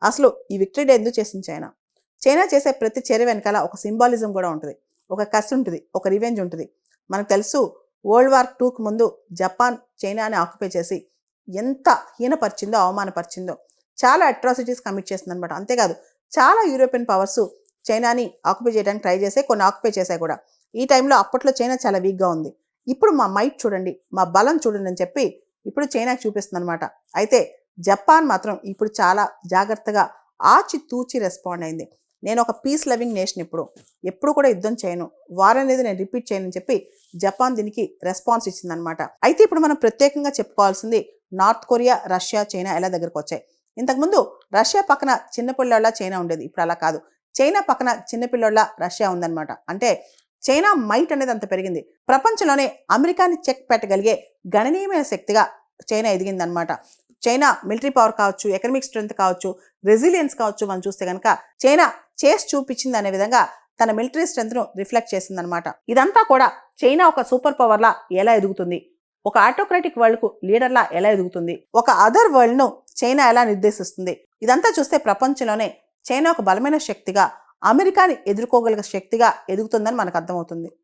అసలు ఈ victory day ఎందుకు చేసింది చైనా? చైనా చేసే ప్రతి చర్య వెనకాల ఒక సింబాలిజం కూడా ఉంటుంది, ఒక కసి ఉంటుంది, ఒక రివెంజ్ ఉంటుంది. మనకు తెలుసు వరల్డ్ వార్ 2కు ముందు జపాన్ చైనాని ఆక్యుపై చేసి ఎంత హీనపరిచిందో, అవమానపరిచిందో, చాలా అట్రాసిటీస్ కమిట్ చేసిందనమాట. అంతేకాదు చాలా యూరోపియన్ పవర్స్ చైనాని ఆక్యుపై చేయడానికి ట్రై చేసే, కొన్ని ఆక్యుపై చేశాయి కూడా. ఈ టైంలో అప్పట్లో చైనా చాలా వీక్గా ఉంది. ఇప్పుడు మా మైట్ చూడండి, మా బలం చూడండి అని చెప్పి ఇప్పుడు చైనాకి చూపిస్తుంది అనమాట. అయితే జపాన్ మాత్రం ఇప్పుడు చాలా జాగ్రత్తగా ఆచితూచి రెస్పాండ్ అయింది. నేను ఒక పీస్ లవింగ్ నేషన్, ఎప్పుడు కూడా యుద్ధం చేయను, వార్ అనేది నేను రిపీట్ చేయను అని చెప్పి జపాన్ దీనికి రెస్పాన్స్ ఇచ్చిందనమాట. అయితే ఇప్పుడు మనం ప్రత్యేకంగా చెప్పుకోవాల్సింది నార్త్ కొరియా, రష్యా, చైనా ఎలా దగ్గరకు వచ్చాయి. ఇంతకుముందు రష్యా పక్కన చిన్నపిల్లోళ్ళ చైనా ఉండేది, ఇప్పుడు అలా కాదు. చైనా పక్కన చిన్నపిల్లోళ్ళ రష్యా ఉందన్నమాట. అంటే చైనా మైట్ అనేది అంత పెరిగింది. ప్రపంచంలోనే అమెరికాని చెక్ పెట్టగలిగే గణనీయమైన శక్తిగా చైనా ఎదిగిందనమాట. చైనా మిలిటరీ పవర్ కావచ్చు, ఎకనామిక్ స్ట్రెంత్ కావచ్చు, రెసిలియన్స్ కావచ్చు, మనం చూస్తే కనుక చైనా చేసి చూపించింది అనే విధంగా తన మిలిటరీ స్ట్రెంత్ను రిఫ్లెక్ట్ చేసిందనమాట. ఇదంతా కూడా చైనా ఒక సూపర్ పవర్లా ఎలా ఎదుగుతుంది, ఒక ఆటోక్రాటిక్ వరల్డ్కు లీడర్లా ఎలా ఎదుగుతుంది, ఒక అదర్ వరల్డ్ను చైనా ఎలా నిర్దేశిస్తుంది, ఇదంతా చూస్తే ప్రపంచంలోనే చైనా ఒక బలమైన శక్తిగా, అమెరికాని ఎదుర్కోగలిగే శక్తిగా ఎదుగుతుందని మనకు అర్థమవుతుంది.